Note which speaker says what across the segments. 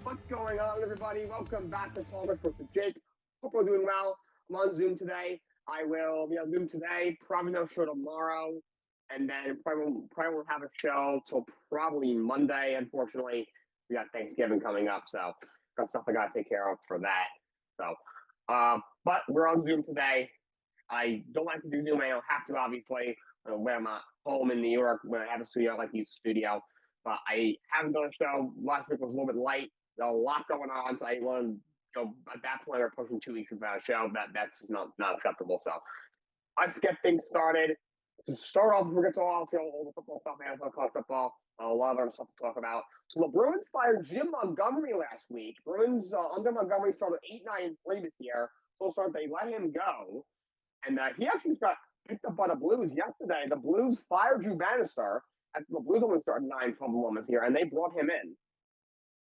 Speaker 1: What's going on, everybody? Welcome back to Talkin with Jake. Hope we're doing well. I'm on Zoom today. I will be on Zoom today. Probably no show tomorrow, and then probably won't have a show till probably Monday. Unfortunately, we got Thanksgiving coming up, so got stuff I gotta take care of for that. So, but we're on Zoom today. I don't like to do Zoom. I don't have to, obviously. When I'm at home in New York, when I have a studio, I like to use the studio. But I haven't done a show. Last week was a little bit light. There's a lot going on, so I want to go at that point. We're pushing 2 weeks without a show. That's not acceptable. So let's get things started. To start off, we're going to all the football stuff, NFL college football, a lot of other stuff to talk about. So the Bruins fired Jim Montgomery last week. Bruins under Montgomery started 8-9-3 this year. So they let him go, and he actually got picked up by the Blues yesterday. The Blues fired Drew Bannister. The Blues only started 9-12-1 this year, and they brought him in.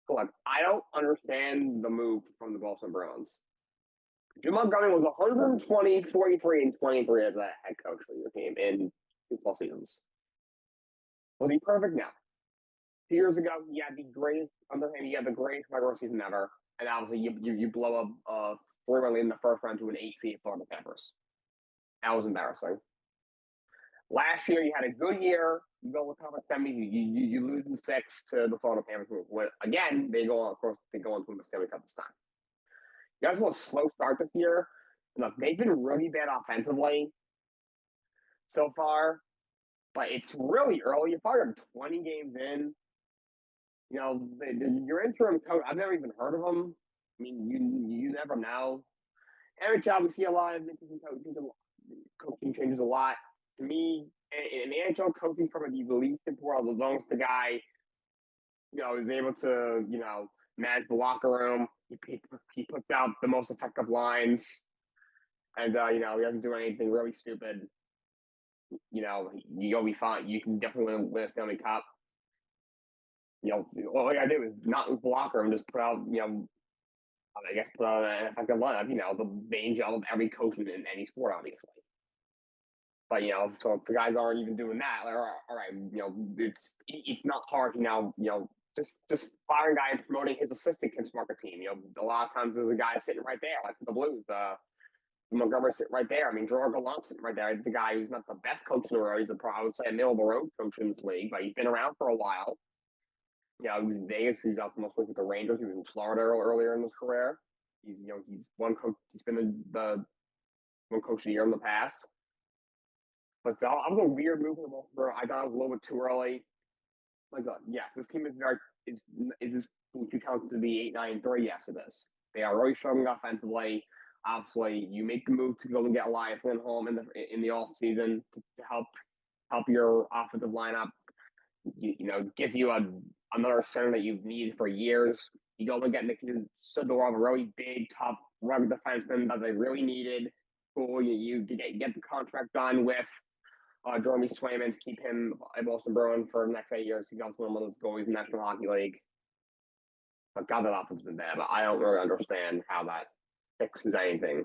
Speaker 1: So, look, I don't understand the move from the Boston Bruins. Jim Montgomery was 120, 43, and 23 as a head coach for your team in 2 seasons. Was he perfect? No. 2 years ago, he had the greatest underhand. He had the greatest regular season ever, and obviously you blow up a 3-1 lead in the first round to an 8 seed Florida Panthers. That was embarrassing. Last year, you had a good year. You go with conference semis. You lose in 6 to the Florida Panthers. Again, they go on. Of course, they go on to the Stanley Cup this time. You guys want a slow start this year. Look, they've been really bad offensively so far, but it's really early. You fired them 20 games in. You know, your interim coach. I've never even heard of him. I mean, you never know. Every job we see a lot of coaching changes a lot. To me, in the NHL, coaching from the elite world, as long as the guy, is able to, manage the locker room, he puts out the most effective lines, and he doesn't do anything really stupid. You'll be fine. You can definitely win a Stanley Cup. All you gotta do is not lose the locker room, just put out, put out an effective lineup. The main job of every coach in any sport, obviously. But so if the guys aren't even doing that, all right, it's not hard. Just firing a guy and promoting his assistant can smart the team. A lot of times there's a guy sitting right there, like the Blues. Montgomery sitting right there. I mean, Gerard Gallant's sitting right there. He's the guy who's not the best coach in the world. He's I would say a middle of the road coach in this league, but he's been around for a while. He was in Vegas. He's also most with the Rangers. He was in Florida earlier in his career. He's one coach. He's been the one coach of the year in the past. But so I was a weird move for the Baltimore. I thought it was a little bit too early. Yes, this team is very is this you count to be 8-9-3? Yes, it is. They are really struggling offensively. Obviously, you make the move to go and get Elias Lindholm in the off season to help your offensive lineup. Gives you another center that you've needed for years. You go and get Nikita Zadorov, a really big, tough, rugged defenseman that they really needed. Cool, you get the contract done with Jeremy Swayman to keep him at Boston Bruins for the next 8 years. He's also one of those goalies in the National Hockey League. But God, that offense has been bad. But I don't really understand how that fixes anything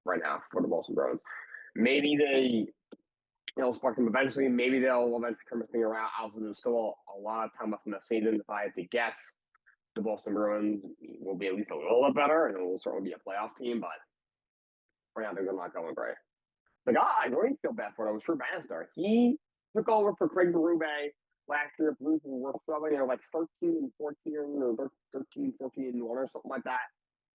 Speaker 1: right now for the Boston Bruins. Maybe they'll spark them eventually. Maybe they'll eventually turn this thing around. Obviously, there's still a lot of time left in the season. If I had to guess, the Boston Bruins will be at least a little bit better, and it will certainly be a playoff team. But right now, they're not going great. The guy I really feel bad for, though, was Drew Bannister. He took over for Craig Berube last year. Blues were struggling. Like 13-14 or 13-14-1 or something like that.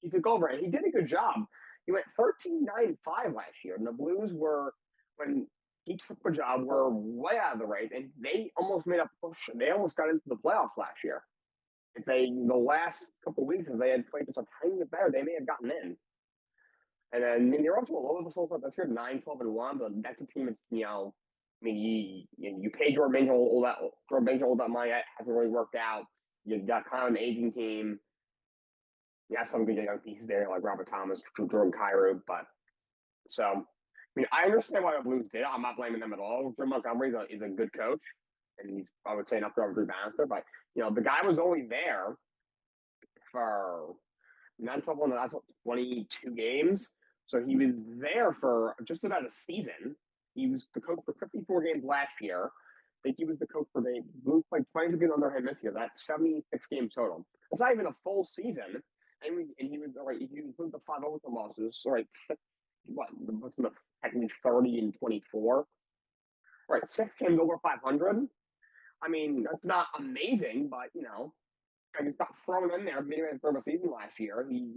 Speaker 1: He took over, and he did a good job. He went 13-9-5 last year, and the Blues were, when he took the job, were way out of the race, and they almost made a push. They almost got into the playoffs last year. The last couple of weeks, if they had played just a tiny bit better, they may have gotten in. And then they're also a little bit slow this year, 9-12-1, but that's a team that's, you pay Jordan Banger all that money. That hasn't really worked out. You've got kind of an aging team. You have some good young pieces there, like Robert Thomas, Jordan Kyrou, but so, I understand why the Blues did. I'm not blaming them at all. Jim Montgomery is a good coach, and he's, I would say, enough to Drew Bannister, but, the guy was only there for 9-12-1, that's 22 games. So he was there for just about a season. He was the coach for 54 games last year. think he was the coach for the Blues played 22 games under him this year. That's 76 games total. It's not even a full season. And he was all right. If you include the 5 overtime losses, all right, what's technically 30 and 24. Right, 6 games over 500. I mean, that's not amazing, but he got thrown in there midway through the season last year. He,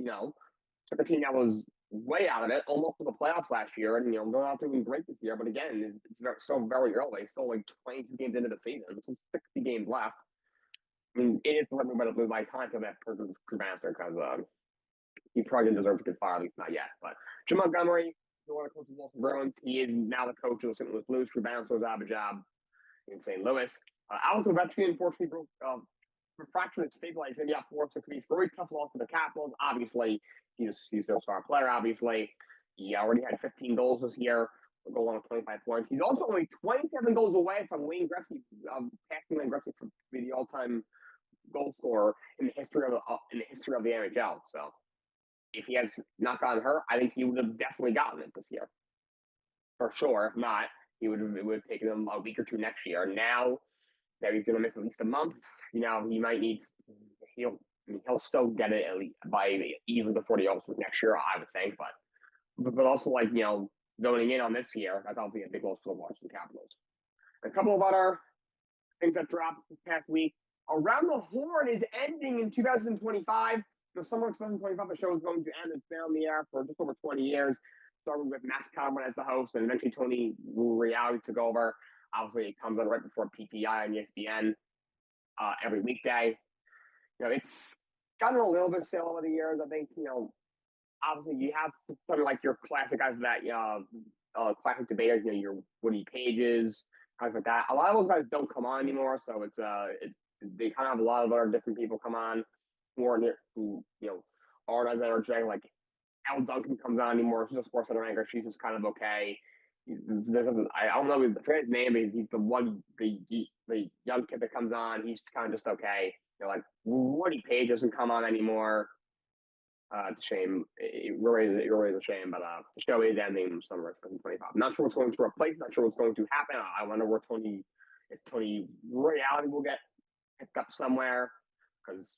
Speaker 1: took a team that was way out of it, almost to the playoffs last year, and they're not doing great this year. But again, it's still very early. Still like 22 games into the season, so 60 games left. I mean, it is for everybody to lose my time for that person master because he probably didn't deserve to get fired, at least not yet. But Jim Montgomery, the one that coaches the Boston Bruins, he is now the coach of the St. Louis Blues. Drew Bouncer's out of a job in St. Louis. Alex Ovechkin, unfortunately, broke fractured his stabilized in the 4-6 weeks. Very tough loss for the Capitals. Obviously, he's their star player. Obviously, he already had 15 goals this year. A goal on 25 points. He's also only 27 goals away from Wayne Gretzky, passing Wayne Gretzky to be the all-time goal scorer in the history of the NHL. So, if he has not gotten hurt, I think he would have definitely gotten it this year, for sure. If not, it would have taken him a week or two next year. Now that he's going to miss at least a month, he might need. He'll still get it at least by easily before the All-Star next year, I would think. But also going in on this year, that's obviously a big loss for the Washington Capitals. A couple of other things that dropped this past week. Around the Horn is ending in 2025. The summer of 2025, the show is going to end. It's been on the air for just over 20 years. Starting with Max Conrad as the host, and eventually Tony Reali took over. Obviously, it comes on right before PTI on ESPN every weekday. It's gotten a little bit stale over the years. I think, obviously you have some like your classic guys that, classic debaters, your Woody Pages, guys like that. A lot of those guys don't come on anymore, so they kind of have a lot of other different people come on who aren't as energetic. Like Al Duncan comes on anymore. She's a sports center anchor. She's just kind of okay. I don't know his name, but he's the young kid that comes on. He's kind of just okay. Like Woody Page doesn't come on anymore. It's a shame. It really is a shame. But the show is ending in summer of 2025. I'm not sure what's going to replace. Not sure what's going to happen. I wonder if Tony Reality will get picked up somewhere because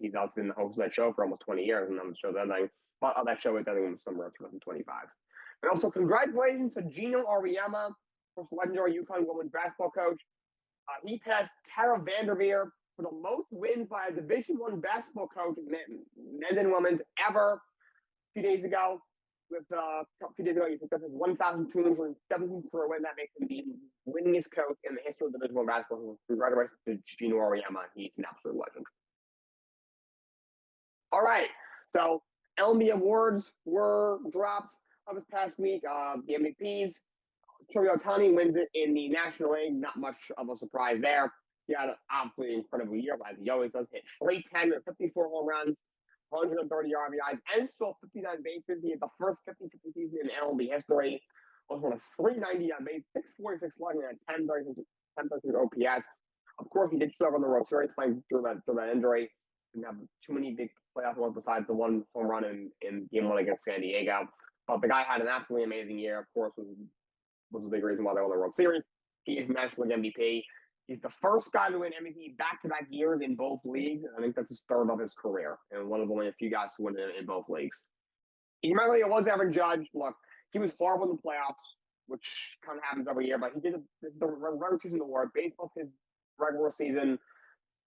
Speaker 1: he's also been the host of that show for almost 20 years, and I'm the show's ending. But that show is ending in the summer of 2025. And also, congratulations to Gino Auriemma, legendary UConn women's basketball coach. He passed Tara Vanderveer for the most wins by a Division I basketball coach, men's and women's, ever. A few days ago, he picked up his 1,217th career win. That makes him the winningest coach in the history of Division I basketball. Congratulations to Gino Auriemma. He's an absolute legend. All right, so MLB Awards were dropped this past week. The MVPs, Shohei Ohtani wins it in the National League. Not much of a surprise there. He had an absolutely incredible year, as he always does. Hit 310 with 54 home runs, 130 RBIs, and stole 59 bases. He had the first 50-50 season in MLB history. Also won a 390 on base, 646 slugging, and 1033 OPS. Of course, he did struggle in the World Series playing through that injury. Didn't have too many big playoff ones besides the one home run in Game 1 against San Diego. But the guy had an absolutely amazing year. Of course, was a big reason why they won the World Series. He is National League MVP. He's the first guy to win MVP back-to-back years in both leagues. I think that's his third of his career, and one of only a few guys to win it in both leagues. It was Aaron Judge. Look, he was horrible in the playoffs, which kind of happens every year, but he did the regular season award based off his regular season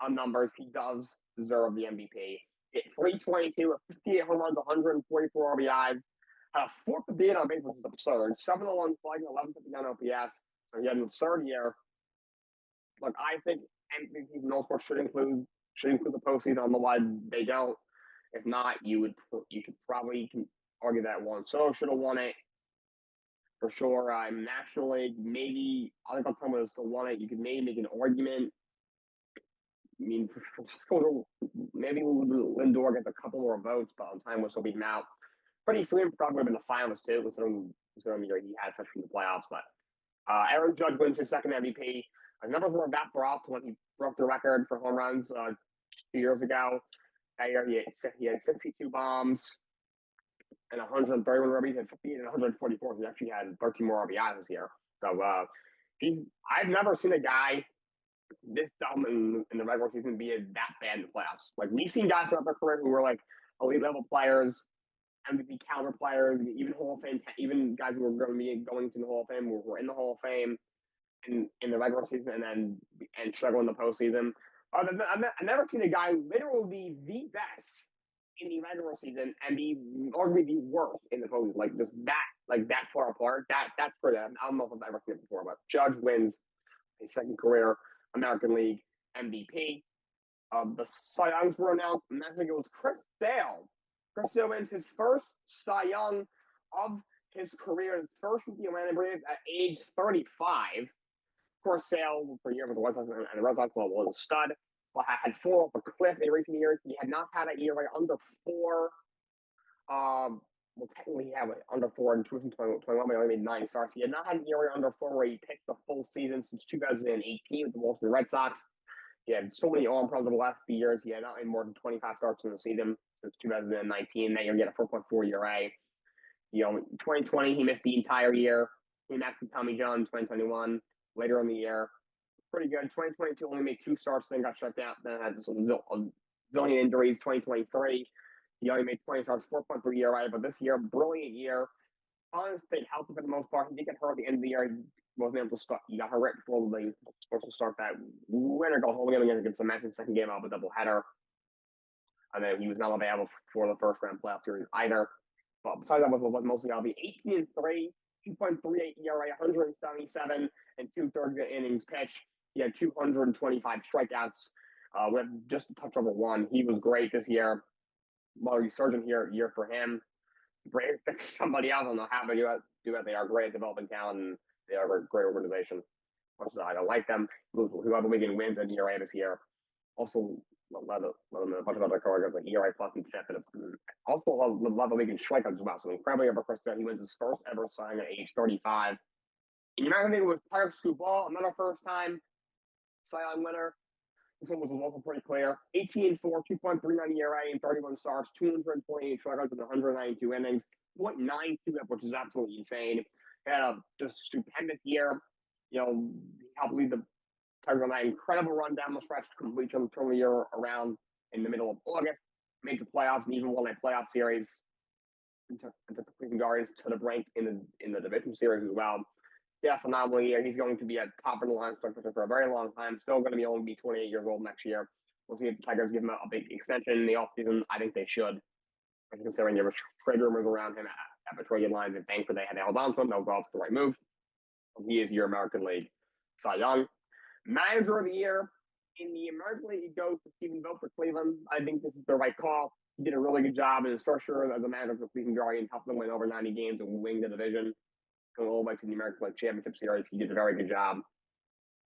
Speaker 1: numbers. He does deserve the MVP. Hit 322 with 58 home runs, 144 RBIs. Had a 458 on base, which is absurd. 701 slugging, 1159 OPS. So he had an absurd year. Look, I think MVPs in all sports should include the postseason. I don't know why they don't. If not, you could probably argue that one. So should have won it for sure. National League, maybe I think I'll would have still won it. You could maybe make an argument. I mean, maybe Lindor gets a couple more votes, but on time will still beat him out. Freddie Freeman probably would have been the finalist too, considering he had such in the playoffs. But Aaron Judge wins his second MVP. Numbers were that far off to when he broke the record for home runs 2 years ago. That year he had 62 bombs and 131 RBIs, and 58 and 144. He actually had 13 more RBIs this year. So I've never seen a guy this dumb in the regular season be that bad in the playoffs. Like we've seen guys throughout their career who were like elite level players, MVP caliber players, even Hall of Fame, even guys who were going to be going to the Hall of Fame, who were in the Hall of Fame in the regular season and struggle in the postseason. I've never seen a guy literally be the best in the regular season and be arguably the worst in the postseason. Like that far apart. That's pretty. I don't know if I've ever seen it before, but Judge wins his second career American League MVP. The Cy Youngs were announced, and I think it was Chris Sale. Chris Sale wins his first Cy Young of his career, his first with the Atlanta Braves at age 35. Of course, Sale for years with the White Sox and the Red Sox was a stud, but had fallen off a cliff in recent years. He had not had a year under 4. Well, technically, he had under 4 in 2021, but he only made 9 starts. He had not had a year under 4 where he picked the full season since 2018 with the Boston Red Sox. He had so many arm problems over the last few years. He had not made more than 25 starts in the season since 2019. Now you're going to get a 4.4 ERA. 2020, he missed the entire year. Came back from Tommy John. 2021, later in the year, pretty good. 2022 only made 2 starts, then got shut down. Then had some zillion injuries. 2023, he only made 20 starts, 4.3 ERA. But this year, brilliant year. Collins stayed healthy for the most part. He did get hurt at the end of the year. He wasn't able to start. He got hurt right before they were supposed to start that winner go home game against the Mets. Second game out of a doubleheader. And then he was not available for the first round playoff series either. But besides that, was mostly LB. 18-3, 2.38 ERA, 177 and 2/3 innings pitched. He had 225 strikeouts with just a touch over 1. He was great this year. Well, resurgent year for him. Braves pick somebody else. I don't know how they do it. They are great developing talent, and they are a great organization. I don't like them. Whoever Wigan wins in ERA this year. Also, let them a bunch of other careers like ERA plus and fifth. Also, love the Wigan strikeouts as well. So incredibly ever Chris he wins his first ever signing at age 35. In the American League was Park Scooball, another first time Cy Young winner. This one was also pretty clear. 18-4, 2.39 ERA in 31 starts, 228 strikeouts in 192 innings, 0.92 which is absolutely insane. He had a just stupendous year. He helped lead the Tigers on that incredible run down the stretch to complete turn the year around in the middle of August. Made the playoffs and even won a playoff series and took the Cleveland Guardians to the brink in the division series as well. Yeah, phenomenal year. He's going to be at top of the line for a very long time. Still going to only be 28 years old next year. We'll see if the Tigers give him a big extension in the offseason. I think they should. Considering there was trade rumors around him at the trade line, and thankfully they had held on to him. That was also the right move. He is your American League Cy Young. Manager of the year in the American League goes to Stephen Vogt for Cleveland. I think this is the right call. He did a really good job in his first year as a manager for the Cleveland Guardians, helped them win over 90 games and win the division. Going all the way to the American League Championship Series. He did a very good job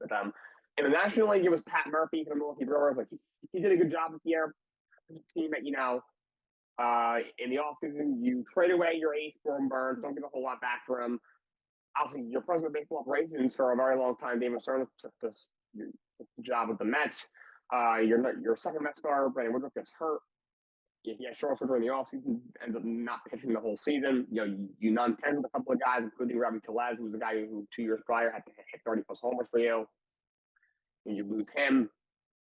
Speaker 1: with them. In the National League, it was Pat Murphy from the Milwaukee Brewers. He did a good job this year. Team that in the offseason, you trade away your ace, Corbin Burns. Don't get a whole lot back for him. Obviously, your president of baseball operations for a very long time, David Stern, took this job with the Mets. Your second Mets star, Brandon Woodruff, gets hurt. He had short surgery in the offseason, ends up not pitching the whole season. You non-tendered with a couple of guys, including Robbie Tellez, who was a guy who 2 years prior had to hit 30-plus homers for you. And you lose him.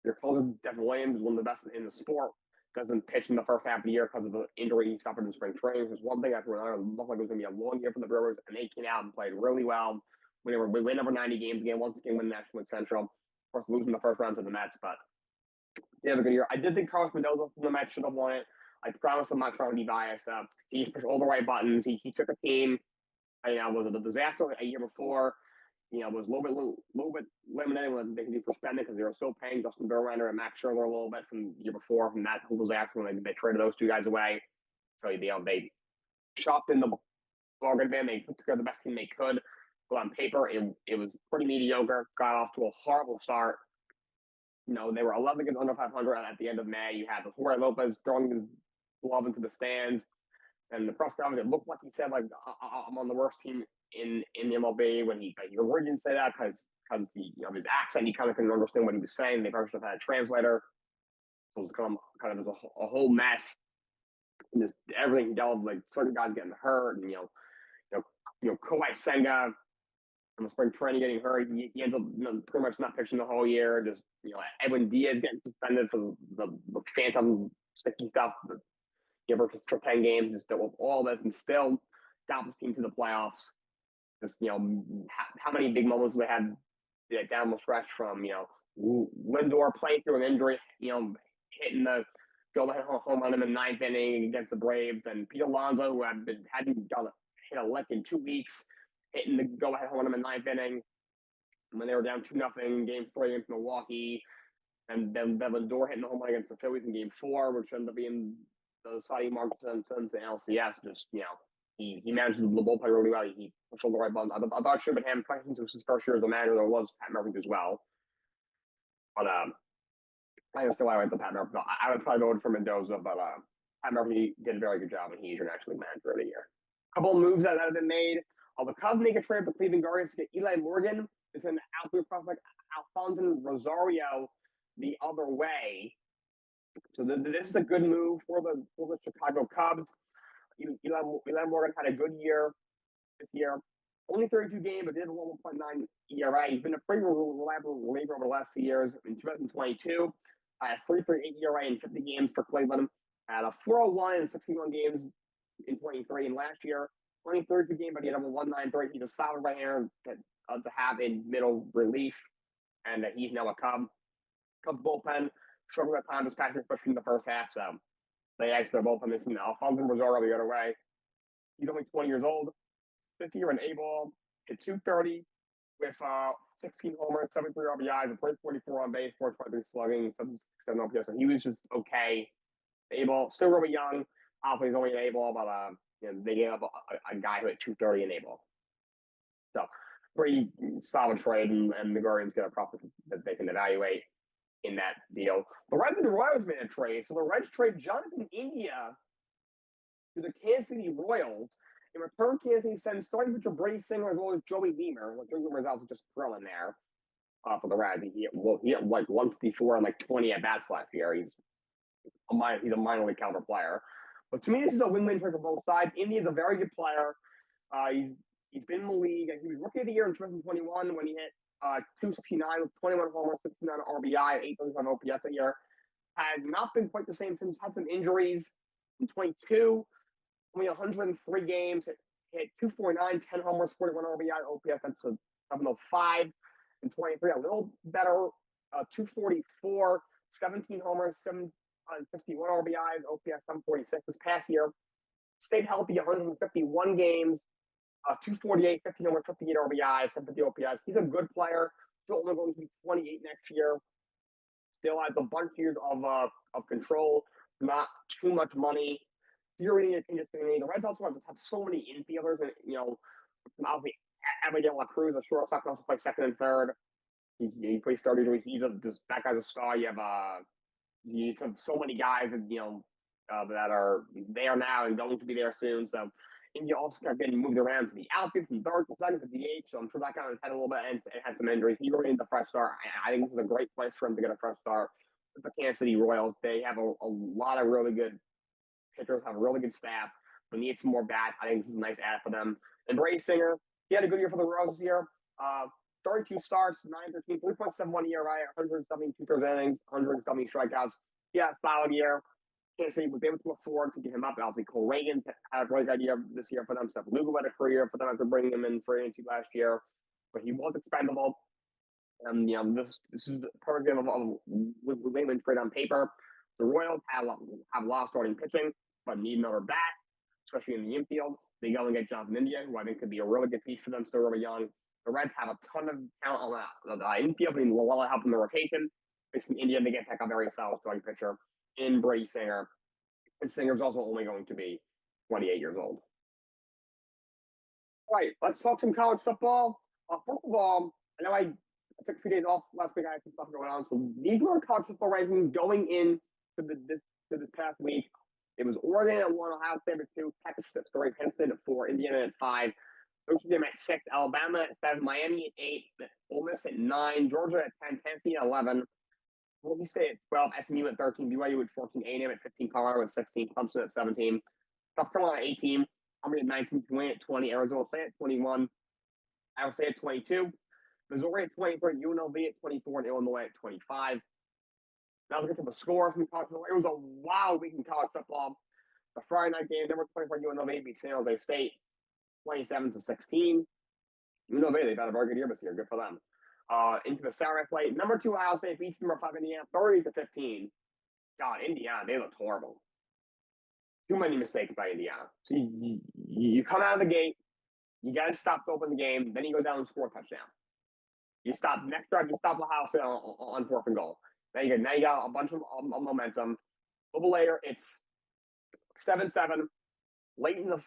Speaker 1: Your closer, Devin Williams, is one of the best in the sport. Doesn't pitch in the first half of the year because of the injury he suffered in spring training. There's one thing after another. It looked like it was going to be a long year for the Brewers, and they came out and played really well. We win over 90 games again. Once again, win the National League Central. Of course, losing the first round to the Mets, but they have a good year. I did think Carlos Mendoza from the Mets should have won it. I promise I'm not trying to be biased. He pushed all the right buttons. He took a team. Was a disaster a year before. Was a little bit limited when they could do for spending because they were still paying Justin Verlander and Max Scherzer a little bit from the year before from that whole disaster when they traded those 2 guys away. So they chopped in the bargain bin. They put together the best team they could. But on paper, it was pretty mediocre. Got off to a horrible start. They were 11 games under 500 at the end of May. You had Jorge Lopez throwing his glove into the stands. And the press conference, it looked like he said, I'm on the worst team in the MLB when he really didn't say that because of his accent. He kind of couldn't understand what he was saying. They probably should have had a translator. So it was kind of a whole mess. And just everything he dealt with, certain guys getting hurt. And, Kawhi Senga from spring training getting hurt. He ends up pretty much not pitching the whole year. Just Edwin Diaz getting suspended for the phantom sticky stuff. For 10 games, just with all this, and still got the team to the playoffs. Just how many big moments they had down the stretch from Lindor playing through an injury, hitting the go-ahead home run in the ninth inning against the Braves, and Pete Alonso, who hadn't done hit a lick in 2 weeks, hitting the go-ahead home run in the ninth inning when they were down 2-0 game 3 against Milwaukee, and then Lindor hitting the home run against the Phillies in game 4, which ended up being the Siding Mark Simpson and LCS. Just he managed the bullpen really well. He pushed all the right buttons. I thought it should have been him. Since it was his first year as a manager, there was Pat Murphy as well. But I understand why I went to Pat Murphy. I would probably vote for Mendoza, but Pat Murphy did a very good job, and he's your National League Manager of the Year. A couple of moves that have been made. The Cubs make a trade for Cleveland Guardians to get Eli Morgan. It's an outfield prospect, Alfonso Rosario, the other way. So this is a good move for the Chicago Cubs. Eli Morgan had a good year this year. Only 32 games, but did a 1.9 ERA. He's been a pretty reliable reliever over the last few years. In 2022, a 3.38 ERA in 50 games for Cleveland. Had a 4.01 in 61 games in 23. And last year, only 32 games, but he had a 1.93. He's a solid right-hander to have in middle relief, and he's now a Cub. Cubs bullpen struggled at times, especially in the first half. So they actually are both on this. Alfonso Rosario the other way. He's only 20 years old. 50 year in A-ball, hit 230 with 16 homers, 73 RBIs, and 344 on base, 423 slugging, 7 OPS. So he was just okay. A-ball, still really young. Obviously, he's only an A-ball, but they gave up a guy who hit 230 in A-ball. So pretty solid trade, and the Guardians get a profit that they can evaluate in that deal. The Reds and the Royals made a trade. So the Reds trade Jonathan India to the Kansas City Royals. In return, Kansas City sends starting pitcher Brady Singer as well as Joey Wiemer. Joey Wiemer is also just throwing there for the Reds. He hit like 154 and like 20 at bats last year. He's a minor league caliber player. But to me, this is a win-win trade for both sides. Indy is a very good player. He's been in the league. He was Rookie of the Year in 2021 when he hit 269 with 21 homers, 59 RBI, 835 OPS a year. Has not been quite the same since. Had some injuries in 22. Only 103 games, hit 249, 10 homers, 41 RBI, OPS, that's a 705 and 23. A little better, 244, 17 homers, 761 RBIs, OPS, 746 this past year. Stayed healthy, 151 games, 248, 15 homers, 58 RBIs, 750 OPS. He's a good player. Still only going to be 28 next year. Still has a bunch of years of control, not too much money. You're really interesting. The Reds also have so many infielders, and obviously Abigail La Cruz, a shortstop, can also play second and third. He plays starter. That guy's a star. You have so many guys that are there now and going to be there soon. So India also kept getting moved around to the outfield from third to second to DH. So I'm sure that got his head a little bit and had some injuries. He really needs a fresh start. I think this is a great place for him to get a fresh start. With the Kansas City Royals, they have a lot of really good pitchers, have a really good staff, but need some more bats. I think this is a nice ad for them. And Brady Singer, he had a good year for the Royals this year. 32 starts, 913, 3.71 ERA, 172 third innings, 170 strikeouts. Yeah, solid year. Can't say was able to afford to get him up. Obviously, Cole Reagan had a great idea this year for them. Steph Lugo had a career for them after bringing him in free agency last year, but he was expendable. And this is the perfect game of win-win trade on paper. The Royals have a lot of starting pitching, but need another bat, especially in the infield. They go and get Jonathan India, who I think could be a really good piece for them, still really young. The Reds have a ton of talent on the infield, but need a lot of help in the rotation. Facing India, they get a very solid starting pitcher in Brady Singer. And Singer's also only going to be 28 years old. All right, let's talk some college football. First of all, I know I took a few days off last week. I had some stuff going on. So these were college football rankings going in to this past week. It was Oregon at 1, Ohio State at 2, Texas at 3, Penn State at 4, Indiana at 5, Michigan at 6, Alabama at 7, Miami at 8, Ole Miss at 9, Georgia at 10, Tennessee at 11, Mississippi State at 12, SMU at 13, BYU at 14, A&M at 15, Colorado at 16, Clemson at 17, South Carolina at 18, Army at 19, Tulane at 20, Arizona State at 21, Iowa State at 22. Missouri at 23, UNLV at 24, and Illinois at 25. Now let's get to the score from college football. It was a wild week in college football. The Friday night game, number 24 UNLV beat San Jose State 27-16. UNLV, they've had a very good year this year. Good for them. Into the Saturday slate, number 2 Ohio State beats number 5 Indiana 30-15. God, Indiana, they looked horrible. Too many mistakes by Indiana. So you come out of the gate, you got to stop to open the game, then you go down and score a touchdown. You stop next drive, you stop Ohio State on 4th and goal. Now you got a bunch of momentum. A little later, it's 7-7. Late in the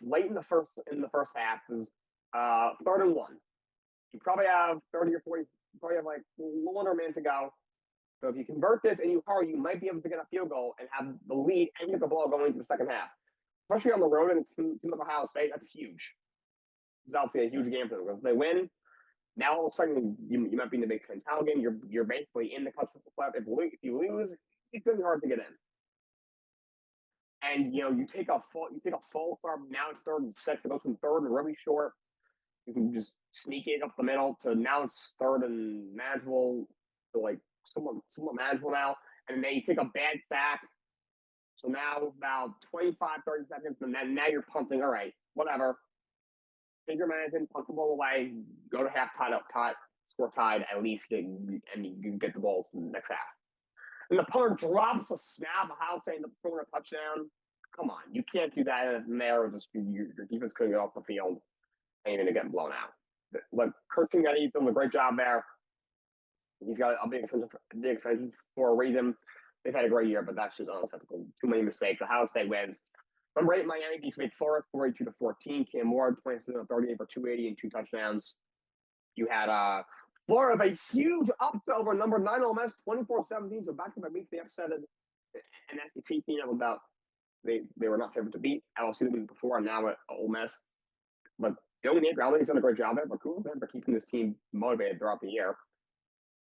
Speaker 1: first half is 3rd and 1. You probably have 30 or 40. You probably have like a little under a minute to go. So if you convert this and you hurry, you might be able to get a field goal and have the lead and get the ball going into the second half. Especially on the road and team of Ohio State, that's huge. It's obviously a huge game for them. If they win, now all of a sudden you might be in the Big Ten title game. You're basically in the college football playoff. If you lose, it's going to be hard to get in. And you take a full start. Now it's 3rd and 6. It goes from 3rd and really short. You can just sneak it up the middle to now it's 3rd and manageable to like somewhat manageable now. And then you take a bad sack. So now about 25, 30 seconds, and then now you're punting. All right, whatever. Take your man in, punt the ball away, go to half tied, score tied, at least, and you get the balls in the next half. And the punter drops a snap, Ohio State ends up throwing a touchdown. Come on, you can't do that in there. Just your defense couldn't get off the field and you're going to get blown out. But Kurt Chingetti doing a great job there. He's got a big extension for a reason. They've had a great year, but that's just unacceptable. Too many mistakes. Ohio State wins. Number 8, Miami beats Wake Forest 42-14. Cam Ward 27-38 for 280 and 2 touchdowns. You had Florida a huge upset over number 9 Ole Miss 24-17. So back-to-back weeks they upset an SEC team of about they were not favored to beat LSU the week before, and now at Ole Miss. But Dominic Groundling's done a great job there. But cool for keeping this team motivated throughout the year.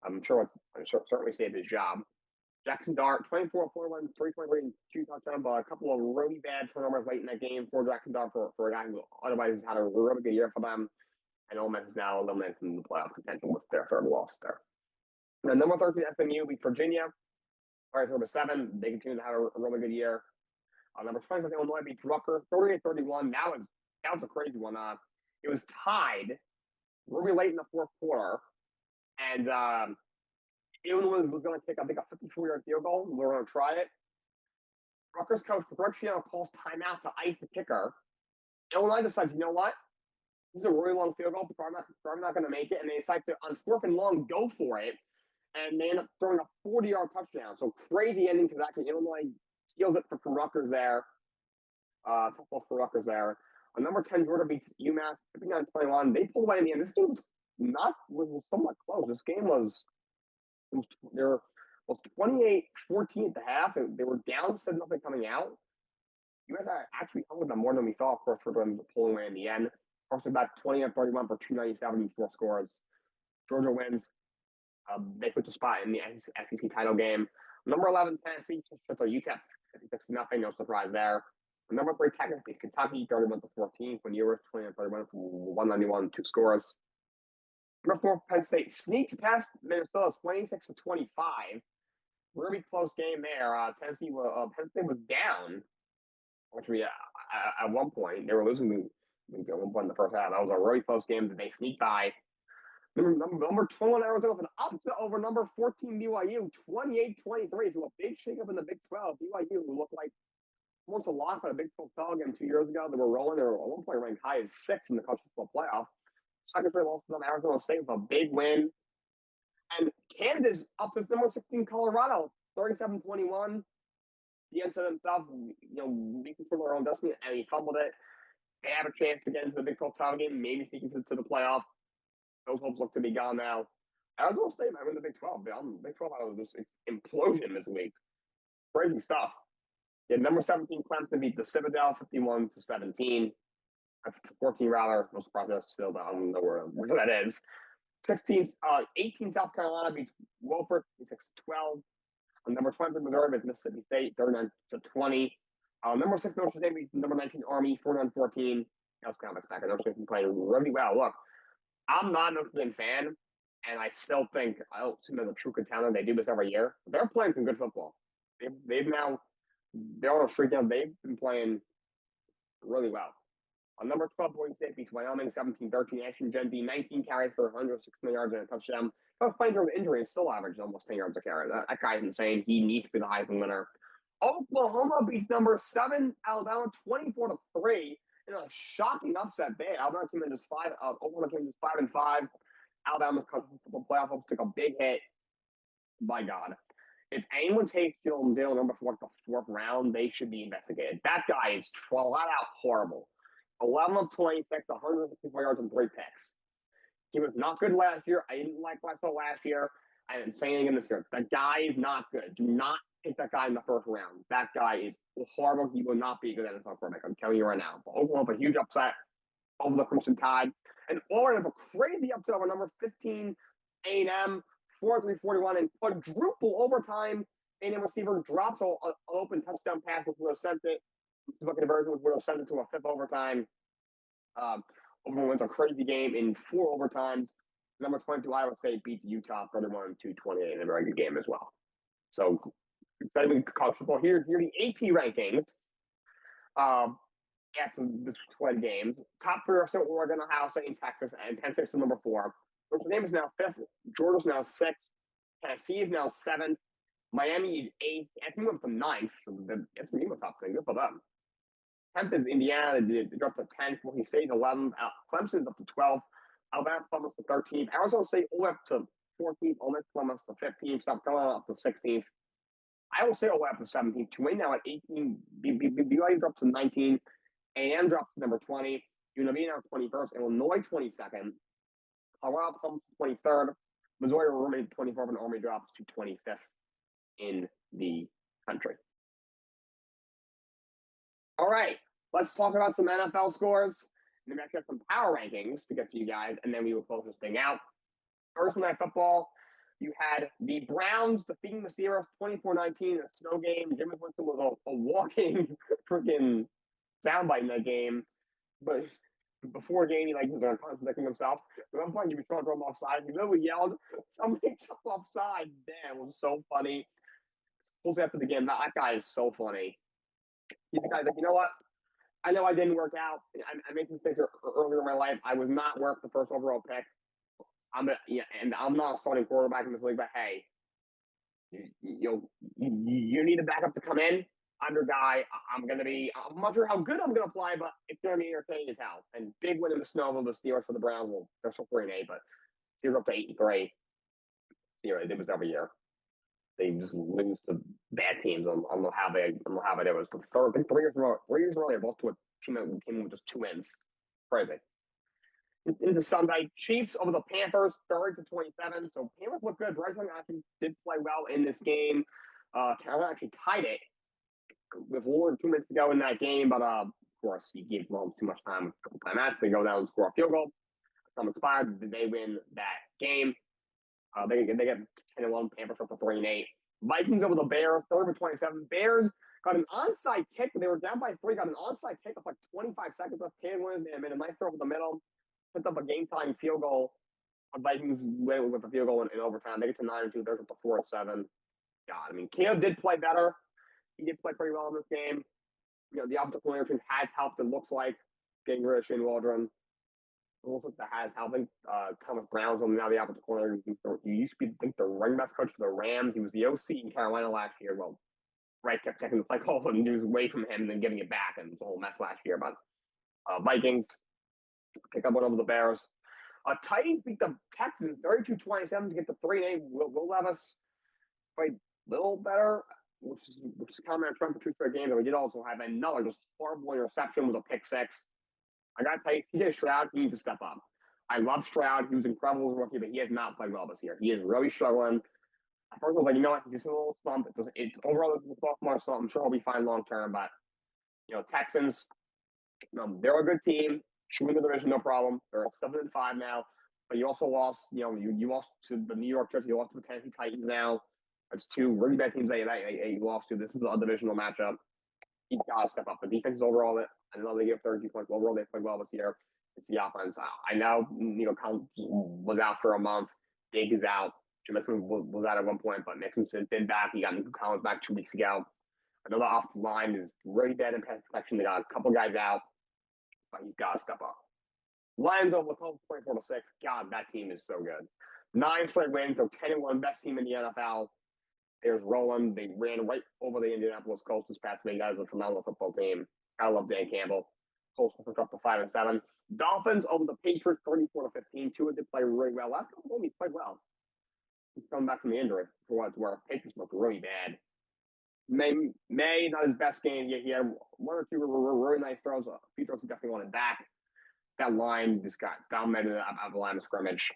Speaker 1: I'm sure certainly saved his job. Jackson Dart, 24-41, 323, and 2 touchdowns, but a couple of really bad turnovers late in that game for Jackson Dart for a guy who otherwise has had a really good year for them. And Ole Miss is now eliminated from the playoff contention with their 3rd loss there. Now, number 13, SMU beat Virginia. All right, number 7, they continue to have a really good year. Number 20, Illinois beats Rutgers, 38-31. That was a crazy one. It was tied really late in the 4th quarter, and Illinois was going to take, I think, a 54-yard field goal. We were going to try it. Rutgers coach Greg Schiano calls timeout to ice the kicker. Illinois decides, you know what? This is a really long field goal. Probably not going to make it. And they decide to, on 4th and long, go for it. And they end up throwing a 40-yard touchdown. So crazy ending because actually Illinois steals it from Rutgers there. Tough loss for Rutgers there. On number 10, Georgia beats UMass 59-21. They pulled away in the end. This game was somewhat close. This game was 28-14 at the half. They were down 7-0 coming out. UMass actually held them more than we thought, of course, for them pulling away in the end. Of course, about 20-31 for 297, 4 scores. Georgia wins. They put the spot in the SEC title game. Number 11, Tennessee, just a UTEP 56-0. No surprise there. Number 3, Texas beats Kentucky 31-14. When you were 20-31 for 191, 2 scores. Number 4, Penn State sneaks past Minnesota 26-25. Really close game there. Penn State was down. Actually, at one point they were losing at one point in the first half. That was a really close game that they sneaked by. Number 21 Arizona with an upset over number 14 BYU 28-23. So a big shakeup in the Big 12. BYU, who looked like almost a lock on a Big 12 title game 2 years ago, they were rolling. They were at one point ranked high as 6th in the college football playoff. Second straight loss to them, Arizona State with a big win. And Canada's up as number 16 Colorado 37-21. He said himself, making for their own destiny, and he fumbled it. They have a chance to get into the Big 12 title game, maybe sneaking to the playoff. Those hopes look to be gone now. Arizona State might win the Big 12. Big 12 out of this implosion this week. Crazy stuff. Yeah, number 17 Clemson beat the Citadel 51-17. 14 rather. No surprise that's still down. I don't know where that is. 18 South Carolina beats Wofford 56-12. Number 20 Missouri beats Mississippi State 39-20. Number 6 Notre Dame beats number 19 Army 49-14. That was kind of back. Notre Dame playing really well. Look, I'm not a Notre Dame fan, and I still think I don't see them as a true contender. They do this every year. They're playing some good football. They've now they're on a streak now. They've been playing really well. On number 12, Boise State beats Wyoming 17-13. Ashton Gendy 19 carries for 160 yards and a touchdown. But playing through an injury and still averaged almost 10 yards a carry. That guy's insane. He needs to be the Heisman winner. Oklahoma beats number 7 Alabama 24-3 in a shocking upset there. Alabama came in just 5. Oklahoma came in just 5-5. Alabama's playoff took a big hit. My God. If anyone takes Dylan number 4 the 4th round, they should be investigated. That guy is flat out horrible. 11 of 26, 164 yards and 3 picks. He was not good last year. I didn't like what I saw last year. I didn't say anything in this year. That guy is not good. Do not take that guy in the 1st round. That guy is horrible. He will not be a good NFL quarterback. I'm telling you right now. But Oklahoma, a huge upset over the Crimson Tide. And Oregon have a crazy upset over number 15 A&M, 43-41, and quadruple overtime. A&M receiver drops an open touchdown pass, which would have sent it. The conversion would have sent it to a 5th overtime. Oklahoma wins a crazy game in 4 overtimes. Number 22 Iowa State beats Utah 31-28 in a very good game as well. So, college football. Here are the AP rankings. After the 20 games, top 3 are still Oregon, Ohio State, and Texas, and Penn State is number 4. Notre Dame is now 5th. Georgia's now 6th. Tennessee is now 7th. Miami is 8th. SMU up to 9th. SMU was up there. Good for them. 10th is Indiana. They dropped to 10th. Boise State 11th. Clemson's up to 12th. Alabama Columbus to 13th. Arizona State all up to 14th. Ole Miss Columbus to 15th. South Carolina up to 16th. Iowa State all up to 17th. Tulane now at 18. BYU dropped to 19. A&M dropped to number 20. UNLV now 21st. Illinois 22nd. Colorado comes to 23rd. Missouri remains 24th, and Army drops to 25th in the country. All right, let's talk about some NFL scores. And then I got some power rankings to get to you guys, and then we will close this thing out. First Night Football, you had the Browns defeating the Steelers 24-19 in a snow game. Jameis Winston was a walking freaking soundbite in that game. But before game, he was contradicting himself. At one point, he was trying to throw him offside. He literally yelled, "Somebody's offside!" Damn, it was so funny. Close after the game, that guy is so funny. He's the guy like, you know what? I know I didn't work out. I made mistakes earlier in my life. I was not worth the 1st overall pick. And I'm not a starting quarterback in this league, but hey, you need a backup to come in. I'm your guy. I'm not sure how good I'm going to play, but it's going to be entertaining as hell. And big win in the snow of the Steelers for the Browns. Well, they're still 3-8, but Steelers up to 8-3. Steelers, they do this every year. They just lose to bad teams. I don't know how they do it. But 3 years in a row, they lost to a team that came in with just 2 wins. Crazy. Into Sunday, Chiefs over the Panthers, 30-27. So Panthers look good. Bryce Young actually did play well in this game. Carolina actually tied it with more than 2 minutes to go in that game, but of course, he gave Mahomes too much time with a couple timeouts. They go down and score a field goal. Time expired. They win that game. They get 10-1. Panthers up to 3-8. Vikings over the Bears, 30-27. Bears got an onside kick. They were down by 3. Got an onside kick of 25 seconds left. Cannon made a nice throw over the middle. Picked up a game-time field goal. The Vikings went with a field goal in overtime. They get to 9-2. They're up to 4-7. God, I mean, Keo did play better. He did play pretty well in this game. The offensive coordinator has helped, it looks like, getting rid of Shane Waldron. It looks like that has helped. Thomas Brown's now the offensive coordinator. He used to be, I think, the running backs coach for the Rams. He was the OC in Carolina last year. Well, Wright kept taking the play call and news away from him and then giving it back, and it was a whole mess last year. But Vikings pick up one over the Bears. Titans beat the Texans 32-27 to get to 3-8. Will Levis played a little better, which is kind of a trend for 2 straight games. And we did also have another just horrible interception with a pick 6. I got to tell you, CJ Stroud, he needs to step up. I love Stroud. He was incredible as a rookie, but he has not played well this year. He is really struggling. I first was like, you know what? He's just a little slump. It's overall a sophomore slump. I'm sure he'll be fine long term. But, Texans, they're a good team. Should win the division, no problem. They're at 7-5 now. But you also lost, you lost to the New York Jets. You lost to the Tennessee Titans now. It's 2 really bad teams that you lost to. This is a divisional matchup. He's got to step up. The defense overall, I know they give 32 points overall. They played well this year. It's the offense. I know, Collins was out for a month. Dig is out. Jim was out at one point, but Nixon's been back. He got Nico Collins back 2 weeks ago. Another offensive line is really bad in pass protection. They got a couple guys out, but he's got to step up. Lions over the Colts 24-6. God, that team is so good. 9 straight wins, so 10-1, best team in the NFL. There's rolling. They ran right over the Indianapolis Colts this past week. That was a phenomenal football team. I love Dan Campbell. Colts will up to 5-7. Dolphins over the Patriots 34-15. Tua did play really well. Last couple of games, he played well. He's coming back from the injury for what it's worth. Patriots look really bad. May not his best game yet. He had one or two really nice throws. A few throws he definitely wanted back. That line just got dominated out of the line of scrimmage.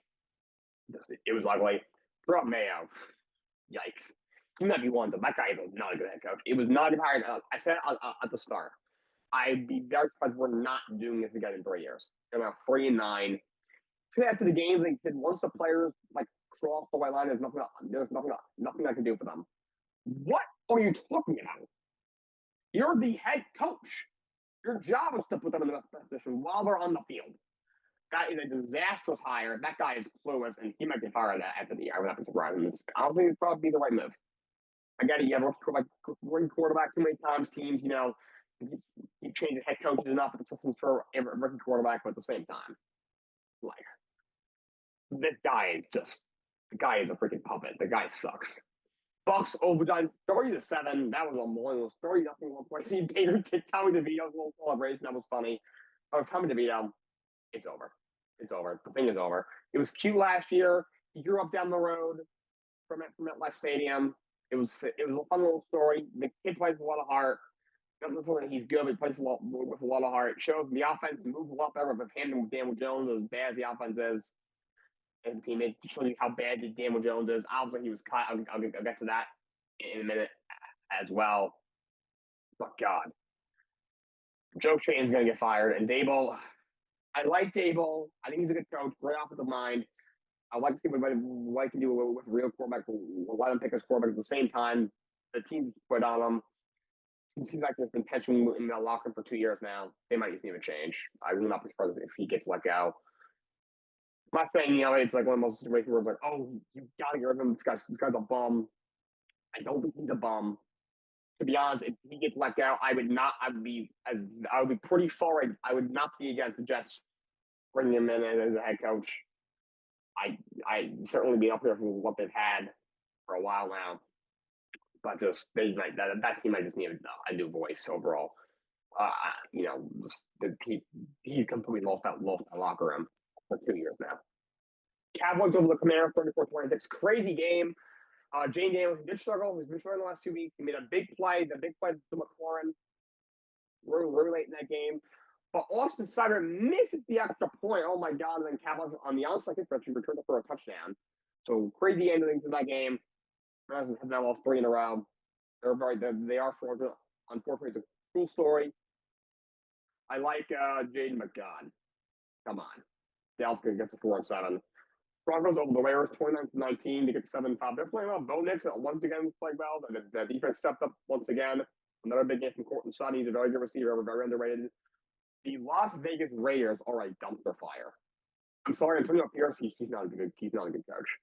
Speaker 1: It was ugly. Throughout Mayo, yikes. He might be one, but that guy is not a good head coach. It was not hired. I said at the start, I'd be very surprised we're not doing this again in 3 years. They're now 3-9. After the games, they said once the players cross the white line, there's nothing I can do for them. What are you talking about? You're the head coach. Your job is to put them in the best position while they're on the field. That is a disastrous hire. That guy is clueless, and he might get fired after the year. I would not be surprised. I don't think it'd probably be the right move. I get it. You have a quarterback too many times. Teams, you change the head coaches enough at the systems for every rookie quarterback, but at the same time, this guy is a freaking puppet. The guy sucks. Bucks overtime 30-7. That was a morning. 30-0 1 point. See Tater Tommy DeVito's little celebration. That was funny. But Tommy DeVito, it's over. It's over. The thing is over. It was cute last year. He grew up down the road from MetLife Stadium. It was a fun little story. The kid plays with a lot of heart. He's good, but he plays with a lot of heart. It shows the offense moves a lot better with him and Daniel Jones, as bad as the offense is. And the team, it shows you how bad Daniel Jones is. Obviously, he was cut. I'll get to that in a minute as well. But God, Joe Shane's going to get fired. And Dable, I like Dable. I think he's a good coach, great offensive mind. I like to see what he can do with a real quarterback. Let him pick his quarterback at the same time. The team put on him. It seems like there's been tension in the locker room for 2 years now. They might just need a change. I will not be surprised if he gets let go. I'm not saying, it's like one of those situations where it's like, oh, you got to get rid of him. This guy's a bum. I don't think he's a bum. To be honest, if he gets let go, I would be pretty sorry. I would not be against the Jets bringing him in as a head coach. I certainly be up there for what they've had for a while now. But just that team, I just need a new voice overall. He's completely lost that locker room for 2 years now. Cowboys over the Commanders 34-26. Crazy game. Jane Daniels did struggle. He's been struggling the last 2 weeks. He made a big play. The big play to McLaurin really late in that game. But Austin Sider misses the extra point. Oh, my God. And then Cowboys on the onside kick returned it for a touchdown. So crazy ending to that game. Have now lost 3 in a row. They are fraudulent. Unfortunately, it's a cool story. I like Jaden McGowan. Come on. Dallas gets a 4-7. Broncos over the Raiders 29-19 to get to 7-5. They're playing well. Bo Nix once again played well. The defense stepped up once again. Another big game from Cortland Sutton. He's a very good receiver, very underrated. The Las Vegas Raiders are a dumpster fire. I'm sorry, Antonio Pierce. He's not a good coach.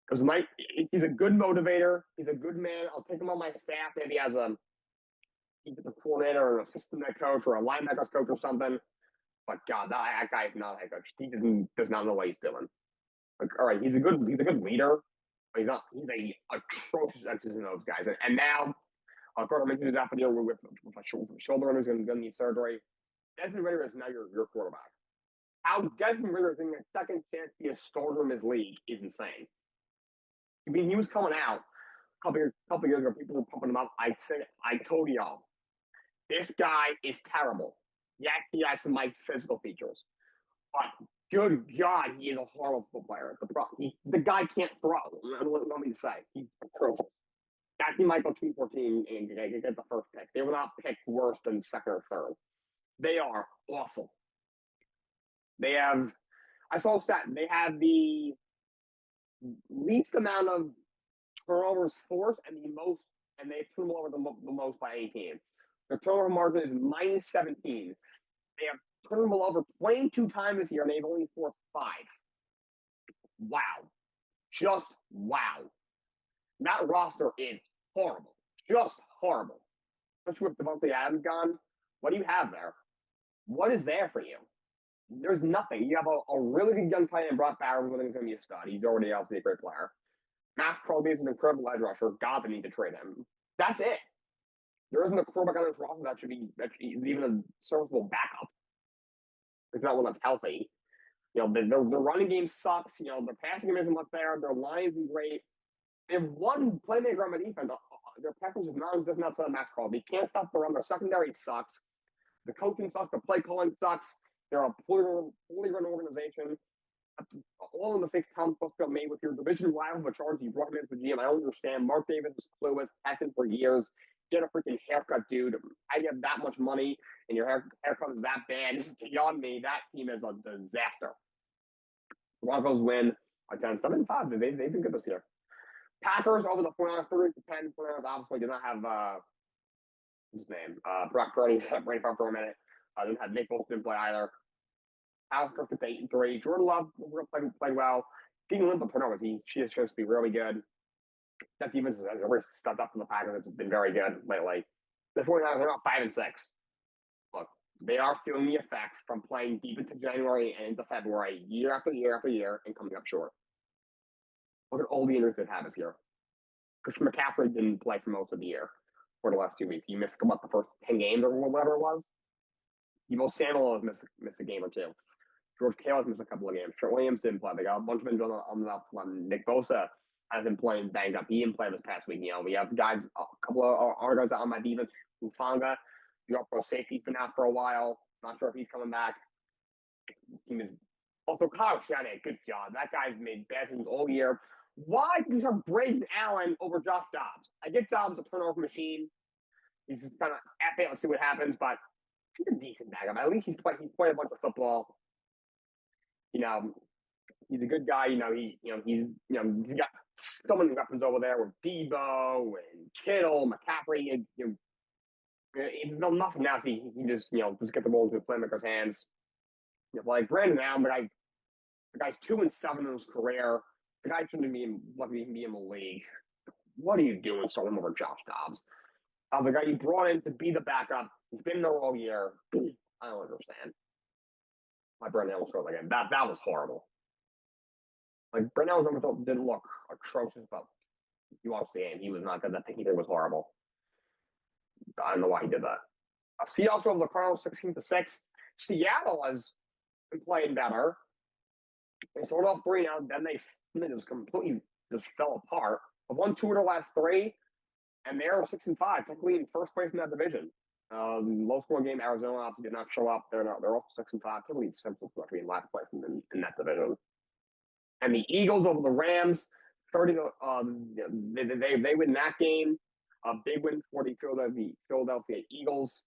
Speaker 1: Because he's a good motivator. He's a good man. I'll take him on my staff. Maybe as he's a coordinator or an assistant head coach or a linebackers coach or something. But God, that guy is not a head coach. He does not know what he's doing. All right, he's a good leader, but he's not. He's a atrocious execution of those guys. And now, Carter mentioned his after deal with a shoulder injury, going to need surgery. Desmond Ridder is now your quarterback. How Desmond Ridder is getting a second chance to be a starter in this league is insane. I mean, he was coming out a couple years ago. People were pumping him up. I told y'all, this guy is terrible. Yeah, he has some nice physical features, but good God, he is a horrible football player. The guy can't throw. I don't want me to say. He's atrocious. That team might go 2-14 and get the first pick. They will not pick worse than second or third. They are awful. I saw a stat. They have the least amount of turnovers forced and they've turned them over the most by any team. Their turnover margin is -17. They have turned the ball over 22 times this year, and they've only forced 5. Wow. Just wow. That roster is horrible. Just horrible. Especially with Devontae Adams gone. What do you have there? What is there for you? There's nothing. You have a really good young player in Brock Bowers, who is going to be a stud. He's already obviously a great player. Max Crosby is an incredible edge rusher. God, they need to trade him. That's it. There isn't a quarterback on this roster that should be even a serviceable backup. It's not one that's healthy. You know, the running game sucks. You know, their passing game isn't much there. Their line isn't great. They have one playmaker on the defense. Their package is doesn't outside of Max Crosby. Can't stop the run. Their secondary sucks. The coaching sucks. The play calling sucks. They're a poorly run organization. All the mistakes Tom Coughlin made with your division rival, the Chargers, you brought him into the GM. I don't understand. Mark Davis is clueless, acting for years. Get a freaking haircut, dude. I get that much money, and your haircut is that bad. This is beyond me. That team is a disaster. Broncos win by 10, 7-5. They've been good this year. Packers over the 49ers, 30-10. 49ers obviously did not have what's his name? Brock Purdy, brain fart for a minute. Didn't have Nick Bolton, didn't play either. Alex Kirk at 8-3. Jordan Love played well. Keegan Limp turnovers. She just shows to be really good. That defense has really stepped up from the Packers. It's been very good lately. The 49ers are about 5-6. Look, they are feeling the effects from playing deep into January and into February, year after year after year, and coming up short. Look at all the injuries they've had this year. Christian McCaffrey didn't play for most of the year for the last 2 weeks. He missed about the first 10 games or whatever it was. Deebo Samuel has missed a game or two. George Kittle has missed a couple of games. Trent Williams didn't play. They got a bunch of injuries on the left one. Nick Bosa has been playing banged up. He didn't play this past week. You know, we have guys, a couple of our guys on my defense. Hufanga, the pro safety, been out for a while. Not sure if he's coming back. The team is also Kyle Shanahan. Good job. That guy's made bad things all year. Why did you start Braden Allen over Josh Dobbs? I get Dobbs a turnover machine. He's just kind of at it. Let's see what happens. But he's a decent backup. At least he's played a bunch of football. You know, he's a good guy. He's got so many weapons over there with Deebo and Kittle, McCaffrey. He's done nothing now. So he can just get the ball into the playmaker's hands. Like Brandon Allen, the guy's 2-7 in his career. The guy shouldn't be lucky to be in the league. What are you doing starting him over Josh Dobbs? The guy you brought in to be the backup, he's been there all year. I don't understand. My Brandon Allen short again. That was horrible. Like Brandon Allen's numbers didn't look atrocious, but you watched the game. He was not good. That pick he did was horrible. I don't know why he did that. Seahawks over the Cardinals 16-6. Seattle has been playing better. They started off 3 now, then they just completely fell apart. They've won 2 of their last 3, and they're 6-5, technically in first place in that division. Low scoring game, Arizona obviously did not show up. They're also 6-5. I can't believe Simpsons will be in last place in that division. And the Eagles over the Rams, 30. They win that game. A big win for the Philadelphia Eagles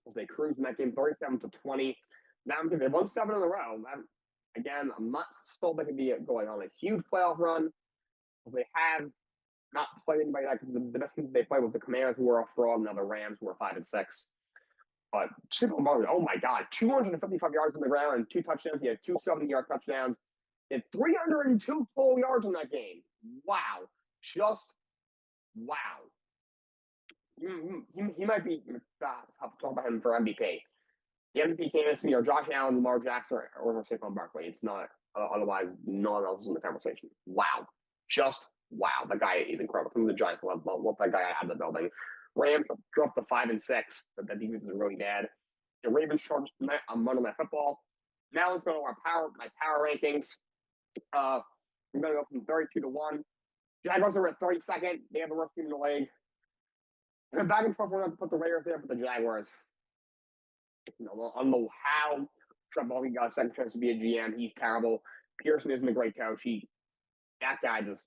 Speaker 1: as they cruise in that game, 37-20. Now they won 7 in a row. Again, I'm not still they could be going on a huge playoff run. They have not played anybody like the best team they played with the Commanders, who were a fraud, and now the Rams, who were 5-6. But oh my God, 255 yards on the ground and 2 touchdowns. He had 2 70-yard touchdowns and 302 total yards in that game. Wow, just wow. He might be. I'll talk about him for MVP. The MVP came in, Josh Allen, Lamar Jackson, or Saquon Barkley. It's not otherwise. No one else is in the conversation. Wow, just wow. The guy is incredible. From the Giants, love that guy out of the building. Rams dropped to 5-6. That defense is really bad. The Ravens charged tonight on Monday Night Football. Now let's go to my power rankings. I'm going to go from 32-1. Jaguars are at 32nd. They have the worst team in the league. And back and forth, we're going to put the Raiders there, but the Jaguars. I don't know how Trent Baalke got a second chance to be a GM. He's terrible. Pearson isn't a great coach. That guy just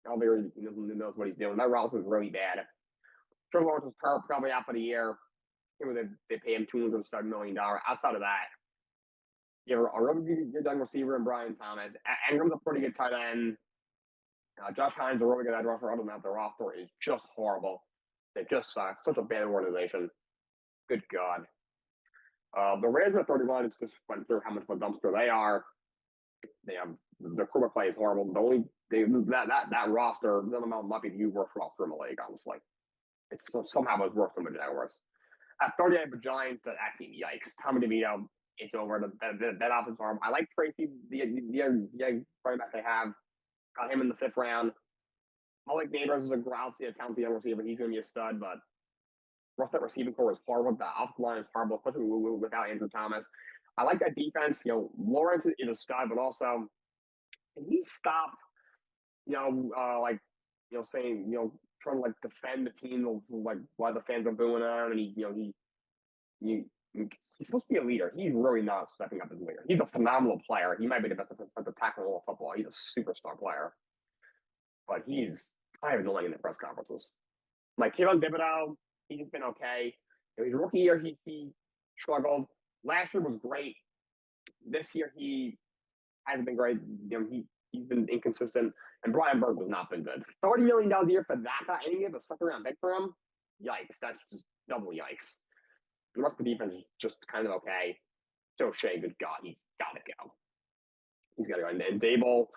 Speaker 1: knows what he's doing. That roster is really bad. Trevor Lawrence was probably out for the year. They pay him $207 million. Outside of that, you have a really good young receiver in Brian Thomas. Ingram's a pretty good tight end. Josh Hines, a really good edge rusher. Other than that, the roster is just horrible. They just suck. Such a bad organization. Good God. The Raiders at 31 just went through how much of a dumpster they are. They have the quarterback play is horrible. The only that roster, might be the worst roster in the league, honestly. It's somehow was worse than the Jaguars. At 38, the Giants, that team, yikes. Tommy DeVito, it's over. That offensive arm. I like Tracy, the running back they have. Got him in the 5th round. Malik Neighbors is a talented young receiver. He's going to be a stud, but that receiving core is horrible. The offensive line is horrible, especially without Andrew Thomas. I like that defense. Lawrence is a stud, but also can he stop, saying, trying to defend the team, why the fans are booing him, and he's supposed to be a leader. He's really not stepping up as a leader. He's a phenomenal player. He might be the best defensive tackle in all of football. He's a superstar player, but he's kind of annoying in the press conferences. Like Kayvon Thibodeau, he's been okay. His rookie year, he struggled. Last year was great. This year, he hasn't been great. He's been inconsistent. And Brian Burke has not been good. $30 million a year for that guy, and he gave a second-round pick for him? Yikes. That's just double yikes. The rest of the defense is just kind of okay. Joe Shea, good God, he's got to go. He's got to go. And Dable,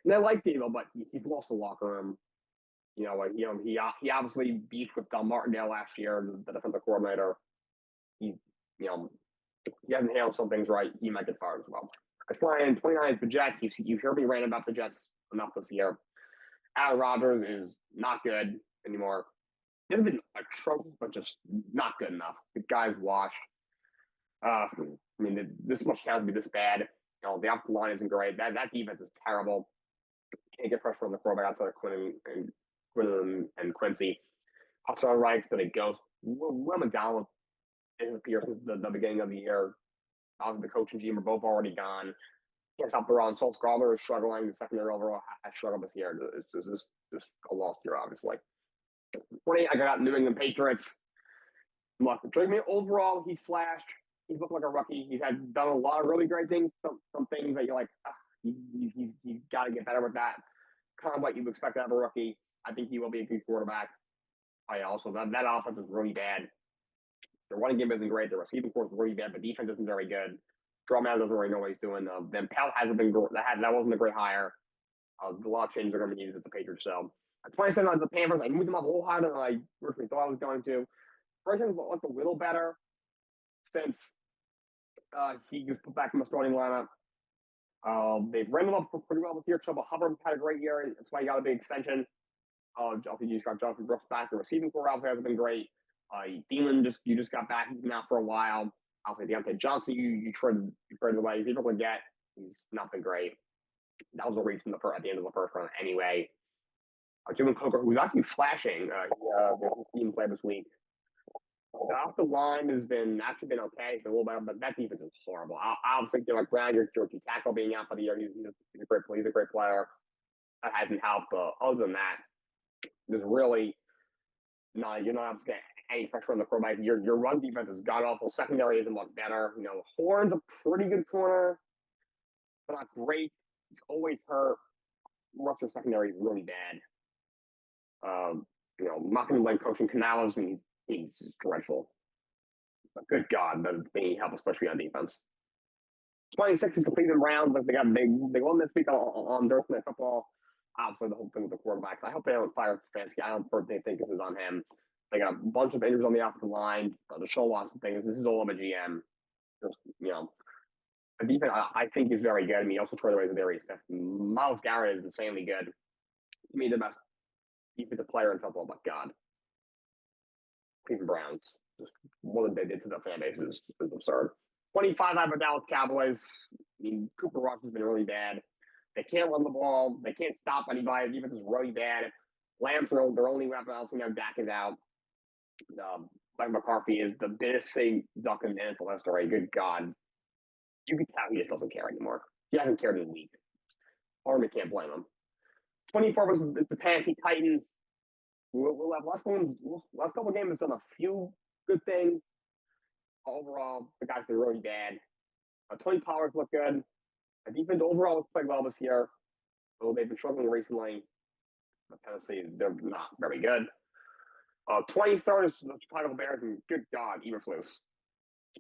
Speaker 1: and I like Dable, but he's lost the locker room. He obviously beefed with Don Martindale last year, the defensive coordinator. He hasn't handled some things right. He might get fired as well. At 29, the Jets. You hear me ranting about the Jets enough this year. Aaron Rodgers is not good anymore. He hasn't been atrocious, but just not good enough. The guy's washed. This much talent to be this bad. The offensive line isn't great. That defense is terrible. Can't get pressure on the quarterback outside of Quinn and Quincy. Hassan Wright's been a ghost. Will McDonald disappeared since the beginning of the year. The coach and GM are both already gone. Can't stop the run. Sol Scarborough is struggling. The secondary overall has struggled this year. It's just a lost year, obviously. 28, I got New England Patriots. Look, overall, he's flashed. He's looked like a rookie. He's done a lot of really great things. Some things that you're like, he's got to get better with that. Kind of what you expect out of a rookie. I think he will be a good quarterback. Also, that offense is really bad. The running game isn't great. The receiving core is really bad. The defense isn't very good. Drumman doesn't really know what he's doing. Then Pell hasn't been great. That wasn't a great hire. A lot of changes are going to be needed at the Patriots. So at 27 the Panthers, I moved them up a little higher than I originally thought I was going to. Bryson looked a little better since he was put back in the starting lineup. They've run them up pretty well this year. Chuba Hubbard had a great year. That's why he got a big extension. You just got Jonathan Brooks back. The receiving core out there has been great. Thielen you just got back. He's been out for a while. Deontay Johnson, you traded away. He's able to get. He's not been great. That was a reach at the end of the first round anyway. Jimmy Coker, who's actually flashing, he didn't play this week. The offensive line has actually been okay. It's been a little better, but that defense is horrible. Obviously, like Brown, your tackle being out for the year, he's a great player. That hasn't helped, but other than that, there's really you're not getting any pressure on the quarterback. Your run defense is god awful. Secondary isn't much better. Horn's a pretty good corner, but not great. He's always hurt. Russell secondary is really bad. I'm not going to blame coaching Canales. He's dreadful. But good God, they need help, especially on defense. 26 is the Cleveland Browns. They won this week on Thursday Night Football. Obviously, the whole thing with the quarterbacks. I hope they don't fire Stefanski. I don't personally think this is on him. They got a bunch of injuries on the offensive line. The Sean Watson thing. This is all of a GM. The defense, I think, is very good. He also traded away Darius Smith. Myles Garrett is insanely good. To me, the best defensive player in football, but God. Cleveland Browns. Just what they did to the fan base is absurd. 25 out of Dallas Cowboys. Cooper Rush has been really bad. They can't run the ball. They can't stop anybody. The defense is really bad. Lamb's their only weapon. Also, Dak is out. Mike McCarthy is the biggest thing duck in the NFL history. Good God. You can tell he just doesn't care anymore. He hasn't cared in a week. Army can't blame him. 24 was the Tennessee Titans. We'll have last couple of games have done a few good things. Overall, the guys are really bad. Tony Pollard looked good. The defense overall has played well this year. Though they've been struggling recently. Tennessee, they're not very good. 23rd is the Chicago Bears, and good God, Eberflus.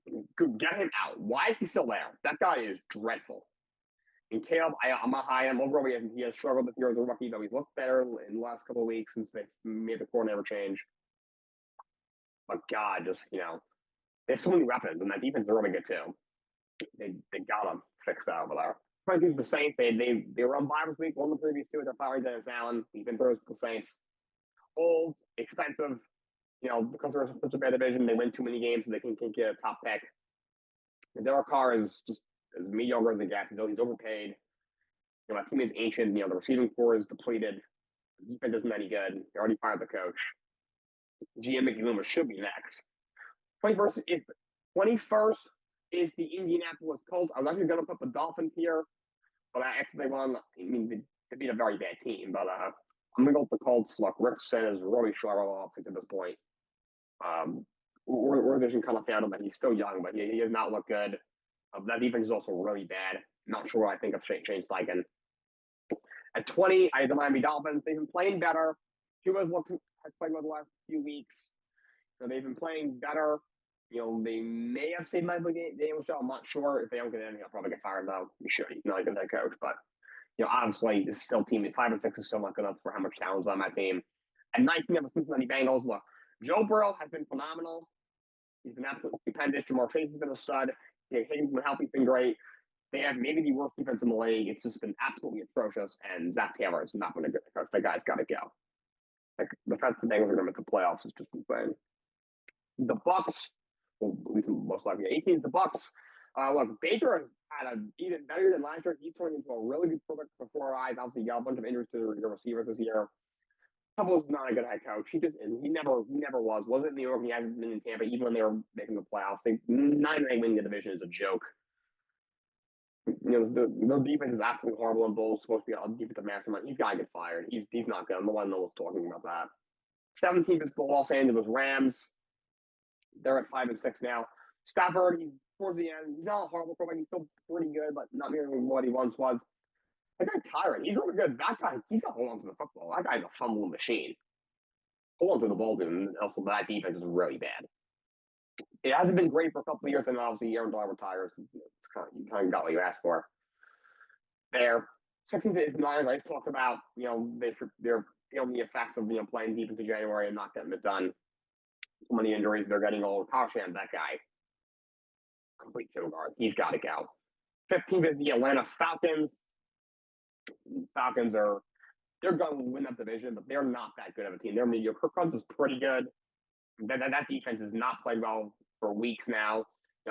Speaker 1: Get him out. Why is he still there? That guy is dreadful. And Caleb, I'm not high on him. Overall, he has struggled this year as a rookie, though he's looked better in the last couple of weeks since they made the coordinator change. But God, just, they have so many weapons, and that defense is really good, too. They got them fixed out over there. Trying to do the Saints, they were on bye this week, won the previous two. They're firing Dennis Allen. He's been through the Saints. Old, expensive, because they're such a bad division, they win too many games, so they can get a top pick. And Derek Carr is just as mediocre as it gets. He's overpaid. That team is ancient. The receiving core is depleted. The defense isn't any good. They already fired the coach. GM McGloomer should be next. 21st is the Indianapolis Colts. I was actually going to put the Dolphins here, but after they won, they beat a very bad team. But I'm going to go with the Colts. Look, Rick is really struggled off at this point. We're vision kind of found him that he's still young, but he does not look good. That defense is also really bad. Not sure what I think of Shane Steichen. At 20, I have the Miami Dolphins. They've been playing better. Cuba's has played well the last few weeks. They've been playing better. They may have saved my Daniel show. I'm not sure. If they don't get in, he'll probably get fired, though. He should. He's not a good head coach. But, obviously, this still team at 5-6 is still not good enough for how much talent's on that team. At 19, the Cincinnati Bengals. Look, Joe Burrow has been phenomenal. He's been absolutely stupendous. Jamar Chase has been a stud. Higgins has been healthy. He's been great. They have maybe the worst defense in the league. It's just been absolutely atrocious. And Zach Taylor has not been a good coach. That guy's got to go. The fact that the Bengals are going to make the playoffs is just insane. The Bucks, well, at least most likely 18 is the Bucks. Look, Baker had an even better than last year. He turned into a really good quarterback before our eyes. Obviously, he got a bunch of injuries to the receivers this year. Tubble's not a good head coach. He never was. Wasn't in New York. He hasn't been in Tampa, even when they were making the playoffs. 9-9 winning the division is a joke. The defense is absolutely horrible, and Bull's supposed to be a defensive mastermind. He's got to get fired. He's not good. I'm the one that was talking about that. 17th is the Los Angeles Rams. They're at 5-6 now. Stafford, he's towards the end. He's not a horrible quarterback. He's still pretty good, but not nearly what he once was. That guy Kyron, he's really good. That guy, he's got to hold on to the football. That guy's a fumbling machine. Hold on to the ball, dude. And also, that defense is really bad. It hasn't been great for a couple of years, and obviously, Aaron Donald retires. You kind of got what you asked for. There. 16th is Niners. I talked about, they're feeling the effects of, playing deep into January and not getting it done. So many injuries. They're getting old. Karshan, that guy. Complete field guard. He's got to go. 15th is the Atlanta Falcons. Falcons they're going to win that division, but they're not that good of a team. They're mediocre. Kirk Cousins is pretty good. That defense has not played well for weeks now.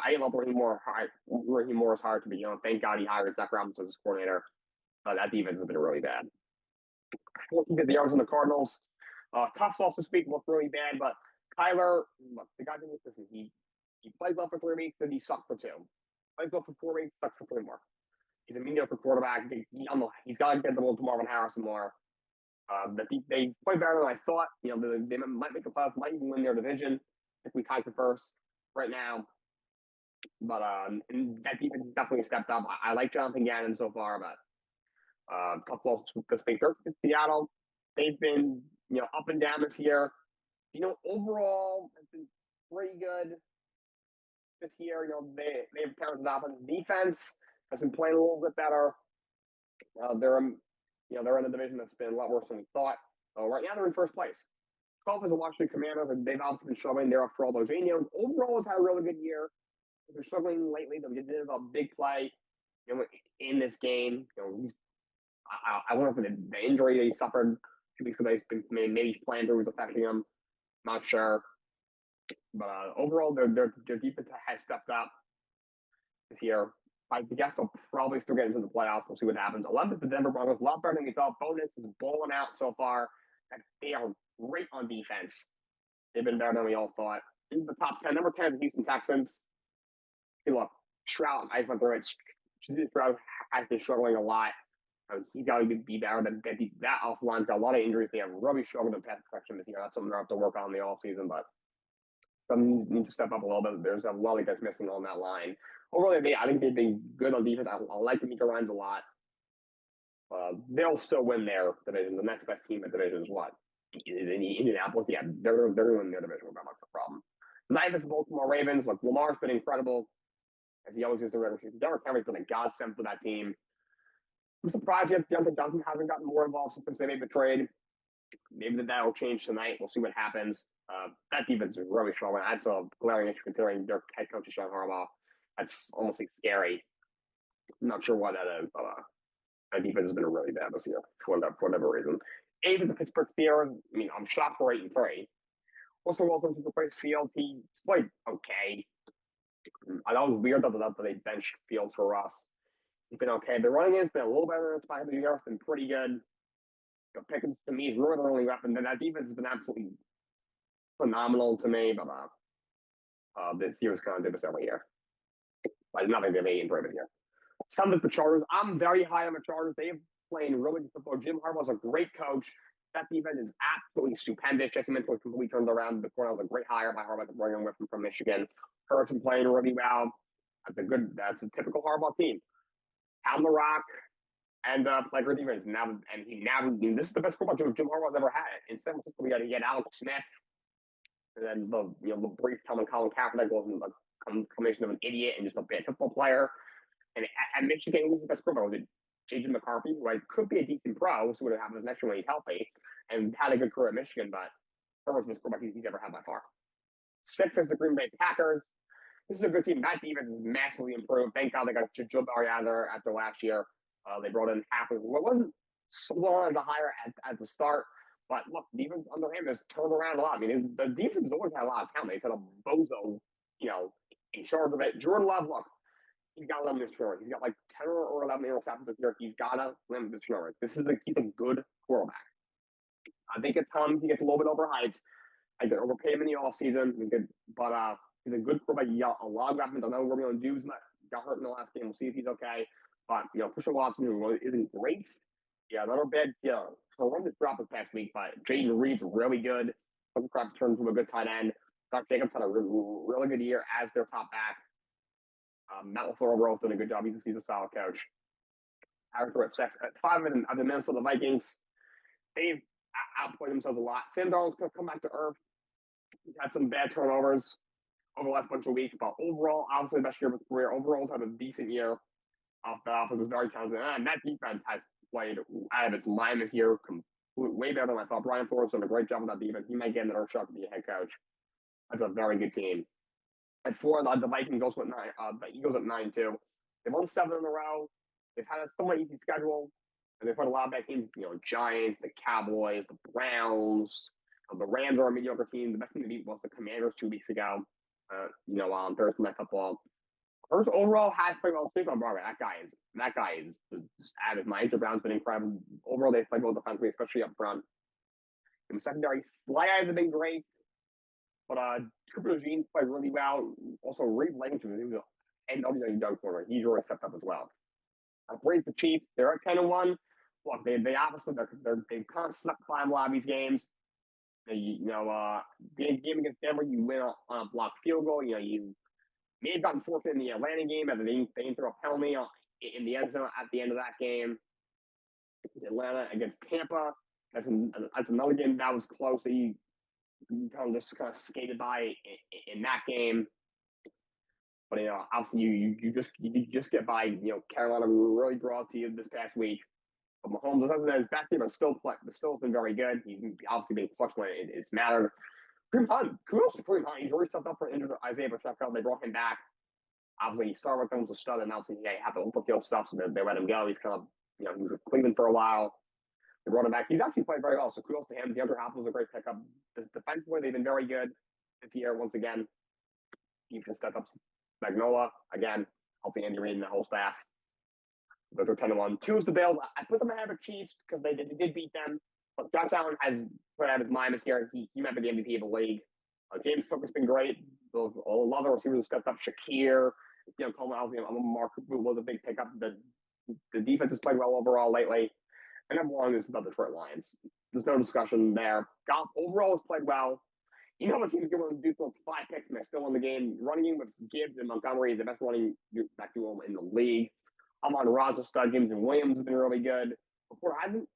Speaker 1: I love Raheem Morris hired to be. Thank God he hired Zach Robinson as his coordinator. That defense has been really bad. 14th, the Arizona Cardinals. Tough loss this week. Looked really bad, but Kyler, look, the guy didn't listen. He played well for 3 weeks, then he sucked for 2. Played well for 4 weeks, sucked for 3 more. He's a mediocre quarterback. He's got to get the ball to Marvin Harrison more. They play better than I thought. They might make the playoffs, might even win their division if we tie for first right now. But that defense has definitely stepped up. I like Jonathan Gannon so far, but tough loss this week. Seattle, they've been up and down this year. Overall, it's been pretty good this year. They've talented offense. Defense has been playing a little bit better. They're in a division that's been a lot worse than we thought. Right now, they're in first place. 12 is the Washington Commanders, and they've obviously been struggling. They're up for all those. Overall has had a really good year. They're struggling lately. They did a big play in this game. I wonder if the injury that he suffered 2 weeks ago, maybe he's playing through was affecting him. Not sure. But overall, their defense has stepped up this year. I guess they'll probably still get into the playoffs. We'll see what happens. 11th, the Denver Broncos, a lot better than we thought. Bonus is balling out so far. They are great on defense. They've been better than we all thought. In the top 10, number 10 is the Houston Texans. Hey, look, Stroud, I went through it. Stroud has been struggling a lot. He's got to be better. That offline's got a lot of injuries. They have really struggled in pass protection this year. That's something they'll have to work on in the offseason, but some need to step up a little bit. There's a lot of guys missing on that line. Overall, I think they've been good on defense. I like D'Amico Ryans a lot. They'll still win their division. The next best team in the division is what? In Indianapolis? Yeah, they're going to win their division without much of a problem. Tonight versus Baltimore Ravens, look, Lamar's been incredible, as he always is. Derrick Henry's been a godsend for that team. I'm surprised yet Deontay Johnson hasn't gotten more involved since they made the trade. Maybe that'll change tonight. We'll see what happens. That defense is really strong. That's a glaring issue considering their head coach is John Harbaugh. That's almost like scary. I'm not sure why that is, but that defense has been really bad this year for whatever reason. Even the Pittsburgh Steelers, I mean, I'm shocked for 8-3. Also, welcome to the Place Field. He's played okay. I know it was weird that they benched Fields for us. He's been okay. The running game's been a little better than it's the year. It's been pretty good. Pickens to me is really the only weapon. Then that defense has been absolutely phenomenal to me. But this year's going to do this every year. Like nothing they've made in this year. Some of the Chargers, I'm very high on the Chargers. They have playing really good football. Jim Harbaugh's a great coach. That defense is absolutely stupendous. Jesse Minter completely turned around. The corner was a great hire by Harbaugh to bring him with him from Michigan. Hurts been playing really well. That's a typical Harbaugh team. Pound the rock and play great defense. This is the best football Jim Harbaugh's ever had. In San Francisco, we got to get Alex Smith, and then the brief time on Colin Kaepernick wasn't a combination of an idiot and just a bad football player. And at Michigan, who's the best quarterback? Was it J.J. McCarthy, who could be a decent pro, so what happens next year when he's healthy, and had a good career at Michigan, but Herbert's the best quarterback he's ever had by far. 6th is the Green Bay Packers. This is a good team. That defense is massively improved. Thank God they got Joe Barry out of there after last year. They brought in half of what wasn't so long as a hire at the start, but look, defense under him has turned around a lot. I mean, the defense has always had a lot of talent. He's had a bozo, in charge of it. Jordan Love, look, he's got to limit his turnovers. He's got like 10 or 11 interceptions this year. He's got to limit his turnovers. He's a good quarterback. I think at times he gets a little bit overhyped. I get overpaid him in the offseason, but he's a good quarterback. He got a lot of weapons. I know we're going to do. Got hurt in the last game. We'll see if he's okay. But Christian Watson, who isn't great, another bad. Run this drop this past week, but Jaden Reed's really good. Crab's turned into a good tight end. Doc Jacobs had a really good year as their top back. Matt LaFleur overall done a good job. He's a solid coach. Character at 6. At 5 of the Minnesota Vikings, they've outplayed themselves a lot. Sam Darnold's going to come back to earth. He's had some bad turnovers over the last bunch of weeks, but overall, obviously the best year of his career. Overall, had a decent year. The offense was very talented, and that defense has played out of its mind this year, way better than I thought. Brian Flores done a great job with that defense. He might get another shot to be a head coach. That's a very good team. At 4, the Vikings goes with 9. The Eagles at 9 too. They've won 7 in a row. They've had a somewhat easy schedule, and they've put a lot of bad teams. Giants, the Cowboys, the Browns. The Rams are a mediocre team. The best team to beat was the Commanders 2 weeks ago. On Thursday Night Football. First overall has played well. Saquon Barkley, that guy is just out of his mind. Brown's been incredible. Overall, they played well defensively, especially up front. In the secondary, Sly Eyes have been great, but Cooper Jeans played really well. Also, Reed Langton, he was an NWA corner. He's really stepped up as well. Braves the Chiefs, they're at 10-1. Look, they obviously they've kind of snuck by a lot of these games. The game against Denver, you win on a blocked field goal. You may have gotten forfeit in the Atlanta game, and they didn't throw a penalty in the end zone at the end of that game. Atlanta against Tampa, that's another game that was close. That you kind of skated by in that game. But obviously you just get by. Carolina really brought to you this past week. But Mahomes, other than his back game, but still been very good. He's obviously been clutch when it's mattered. Kareem Hunt, kudos to Kareem Hunt. He's already stepped up for injured Isaiah Pacheco. They brought him back. Obviously, he started with them as a stud, and obviously he had the open field stuff, so they let him go. He's kind of, he was with Cleveland for a while. They brought him back. He's actually played very well, so kudos to him. DeAndre Hopkins was a great pickup. Defensively, they've been very good this year once again. Defense stepped up. Magnola, again, helping Andy Reid and the whole staff. They're 10-1. 2 is the Bills. I put them ahead of Chiefs because they did beat them. But Josh Allen has put out his mind this year. He might be the MVP of the league. James Cook has been great. A lot of the receivers have stepped up. Shakir, Coleman, Mark Cooper was a big pickup. The defense has played well overall lately. And number 1 is the Detroit Lions. There's no discussion there. Goff overall has played well. What team's going to do for 5 picks and they're still in the game. Running in with Gibbs and Montgomery is the best running back duo in the league. Amon Ra's a stud. James and Williams have been really good.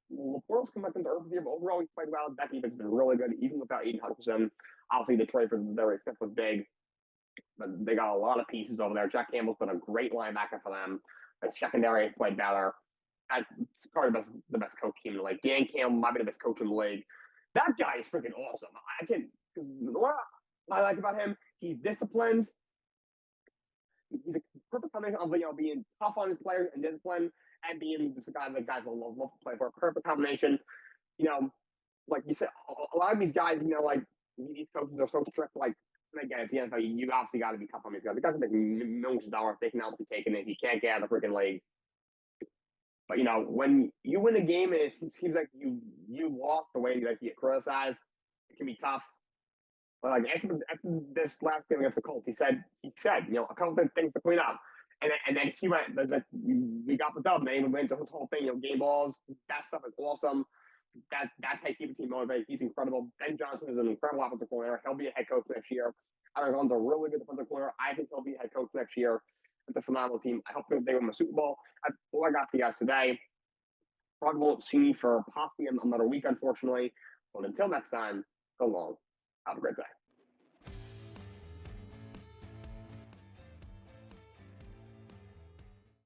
Speaker 1: Laporte's come back into earth here, but overall he's played well. That defense has been really good, even without Aiden Hutchinson. Obviously, the trade for Darius Smith was big, but they got a lot of pieces over there. Jack Campbell's been a great linebacker for them. The secondary has played better. It's probably the best coach team in the league. Dan Campbell might be the best coach in the league. That guy is freaking awesome. What I like about him, he's disciplined. He's a perfect combination of being tough on his players and discipline, and being just a guy that guys will love to play for. A perfect combination. Like you said, a lot of these guys, like these coaches are so strict. Like, again, it's the NFL. You obviously got to be tough on these guys. The guys are making millions of dollars. They can not be taking it. You can't get out of the freaking league. But when you win a game and it seems like you lost the way that you get criticized, it can be tough. But like after this last game against the Colts, he said, a couple of things to clean up. And then he went, we got the dub, man. We went to his whole thing, game balls. That stuff is awesome. That's how you keep a team motivated. He's incredible. Ben Johnson is an incredible offensive coordinator. He'll be a head coach next year. Arizona's a really good defensive coordinator. I think he'll be a head coach next year. It's a phenomenal team. I hope they win the Super Bowl. That's all I got for you guys today. Probably won't see me for possibly another week, unfortunately. But until next time, so long. Have a great day.